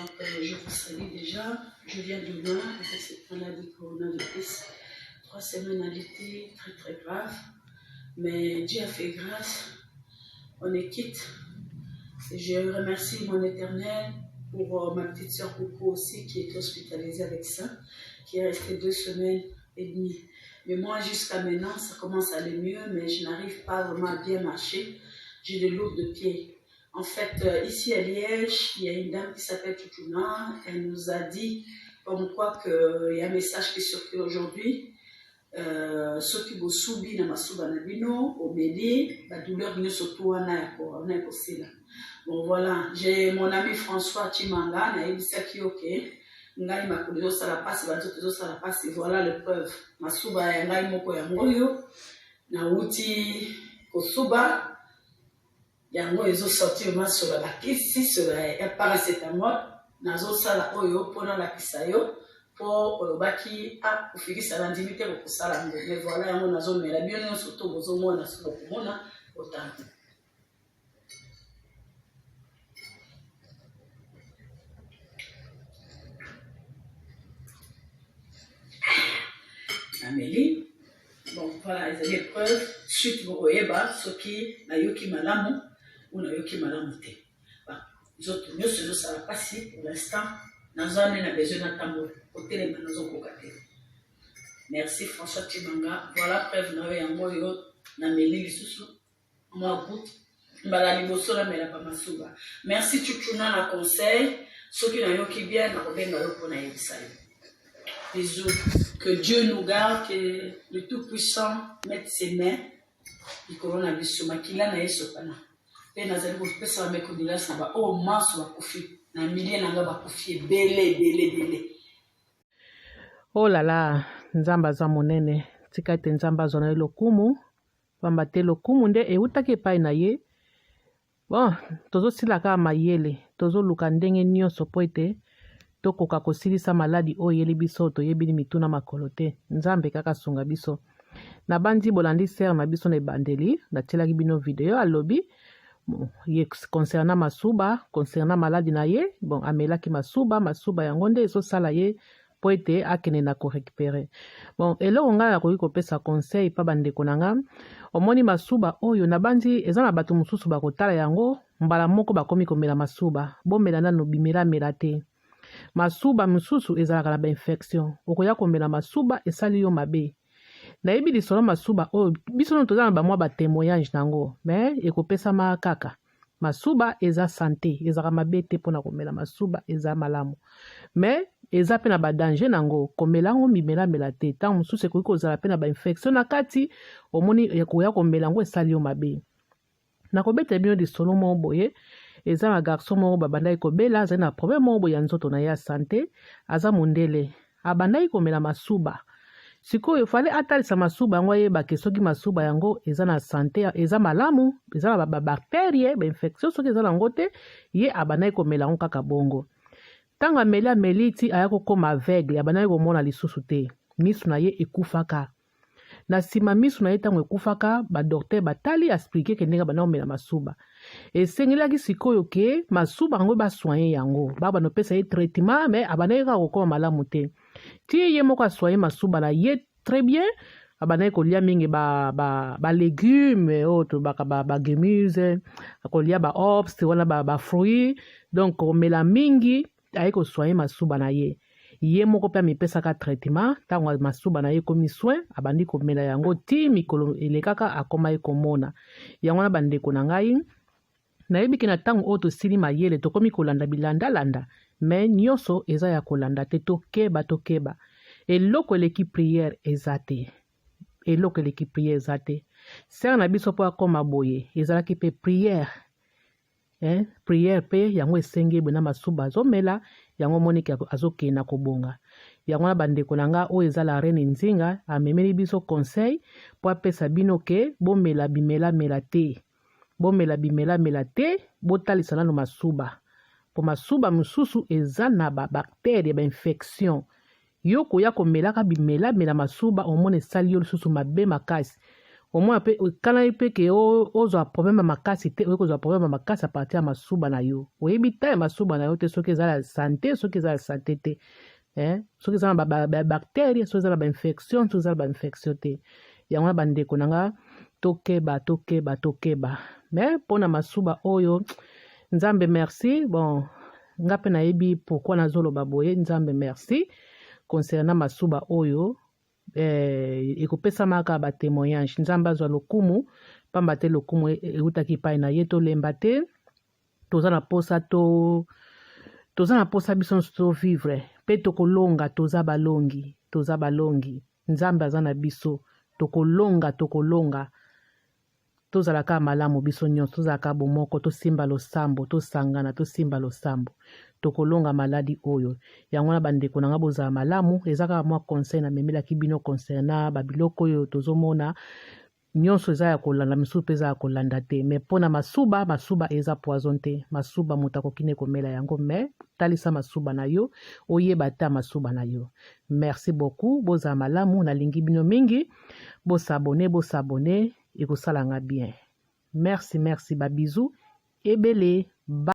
Donc, je vous salue déjà. Je viens de loin avec cette maladie coronavirus. 3 semaines à l'été, très très grave. Mais Dieu a fait grâce. On est quitte. Et je remercie mon Éternel pour ma petite soeur Coco aussi qui est hospitalisée avec ça, qui est restée 2 semaines et demie. Mais moi, jusqu'à maintenant, ça commence à aller mieux, mais je n'arrive pas vraiment à bien marcher. J'ai des lourds de pieds. En fait, ici à Liège, il y a une dame qui s'appelle Tutuna. Elle nous a dit, comme quoi, qu'il y a un message qui circule aujourd'hui. Ceux qui vont subir dans masuba na bino, ameli, la douleur vient surtout en possible. Bon voilà, j'ai mon ami François Chimanga, na ebisaki ok. Ngai makulizo sala passe, banzoto sala passe, voilà le preuve. Masuba ya ngai moko ya ngoyo, na uti kosuba. Yango ezo sortir ma sur la kisi sur la paracétamol nazo sala oyo pona la kisayo pour baki a kufikisa na ndimite ko kusala ngo mais voilà yango nazo mela bien non surtout bozo mona sur komona autant ameli bon voilà les épreuves suite boyeba soki na yoki malamu ou na yoki malamu te. Nous autres, ça va passer pour l'instant. Nous avons besoin d'attendre. Merci François Chimanga. Voilà, preuve, nous avons ameli lisusu. Moi, goûte. Merci Chuchuna la conseil. Ceux qui n'ont qui bien, bisous. Que Dieu nous garde, que le Tout-Puissant mette ses mains. Le coronavirus, makila na yeso pana. Et nous allons vous faire mes condoléances. Oh, masse va couper. Na milliers n'anga va couper. Belé. Oh là là, nzamba za monene. Tika ite nzamba zona lokumu. Pamba te lokumu nde e utake pai na ye. Bon, tozo silaka mayele. Tozo luka ndenge nyonso po ete tokoka kosilisa maladi o yeli biso to yebili mituna makolo te. Nzambe kaka sunga biso. Na bandi bolandi ser na biso na bandeli. Na telaki bino video alobi. Bon, concernant masuba, concernant maladie na ye, bon, amelaki masuba yango nde ezo sala ye po ete akene na ko récupérer. Bon, eloko nga na koki kopesa conseil pa bandeko na nga, omoni masuba oyo na bandi eza na bato mosusu bakotala yango, mbala moko bakomi komela masuba, bomela nano bimela te. Masuba mosusu ezalaka na ba infection, okoya komela masuba esali yo mabe. Na yebi lisolo masuba oyo biso no toza na ba mwa ba témoignage nango mais ekopesa makaka masuba eza santé ezaka mabe te pona komela masuba eza malamu mais eza pe na ba danger nango komela ngo mimela te tant mususu ekoki kozala pe na ba infection na kati omoni yakoya komela ngo esali yo mabe na kobeta bino lisolo mo boye eza na garçon mo babandai kobela za na problème mo boye nzoto na ya santé aza mondele abandai komela masuba. Sikoyo fale atalisa masuba yango yebake soki masuba yango eza na santé eza malamu eza na ba bactérie ba infection soki eza nango te ye abandai komela ngo kaka bongo. Tanga ameli ti aya kokoma aveugle abandai komona lisusu te. Misu na ye ekufaka. Na sima misu na ye tango ekufaka ba docteur batali expliquer ke ndenge abandai komela masuba. Esengelaki sikoyo ke masuba yango ba soigner yango. Baba no pesa ye traitement mais abandai kokoma malamu te. Ti ye moko soye masuba na ye très bien abanaye kolia mingi ba légumes autres ba gemuse kolia ba ops wana ba fruits donc komela mingi aye ko soye masuba na ye moko pe mipesa ka traitement tango masuba na ye komi soin abandi komela yango ti mikolo elekaka akoma ye komona yango na bandeko na ngai na yebiki na tango oto sili mayele tokomi kolanda bilanda mais nyonso eza ya kolanda te tokeba eloko eleki prière ezate ser na biso po akoma boye ezalaki pe prière pe yango esenge bona masuba azomela yango moniki azokena kobonga yango na bandeko na nga oyo ezala REINE Nzinga amemeli biso conseil po apesa bino ke bomela bimela te botalisa nano masuba po masuba mosusu eza na ba bactérie ba infection yo koya komelaka bimela masuba omone esali yo lisusu mabe makasi au moins kana ipe ke ozo problème makasi te ozo problème makasi à partir ya masuba na yo oyebi ta masuba na yo te soki eza la santé soki eza la santé te soki eza na bactérie soki eza na bainfection soki eza na bainfection te yango na bandeko na nga tokeba mais mpona masuba oyo nzambe merci bon nga mpe nayebi pourquoi nazoloba boye nzambe merci concernant masuba oyo ekopesamaka batémoignage nzambe azwa lokumu pamba te lokumu eutaki epai na ye tolemba te toza na posa biso nyonso tovivre mpe tokolonga toza balongi nzambe aza na biso tokolonga tozalaka malamu biso nyonso tozalaka bomoko tosimba losambo tosangana tosimba losambo tokolonga maladi oyo yango na bandeko na nga bozala malamu ezaka mwa conseil na memelaki bino concernant babiloko oyo tozomona nyonso eza ya kolanda misusu mpe eza ya kolanda te mais mpona masuba eza poison te masuba moto akokine komela yango mais talisa masuba na yo oyeba ta masuba na yo merci beaucoup bozala malamu nalingi bino mingi bosabone ekosalanga bien merci babizou ebele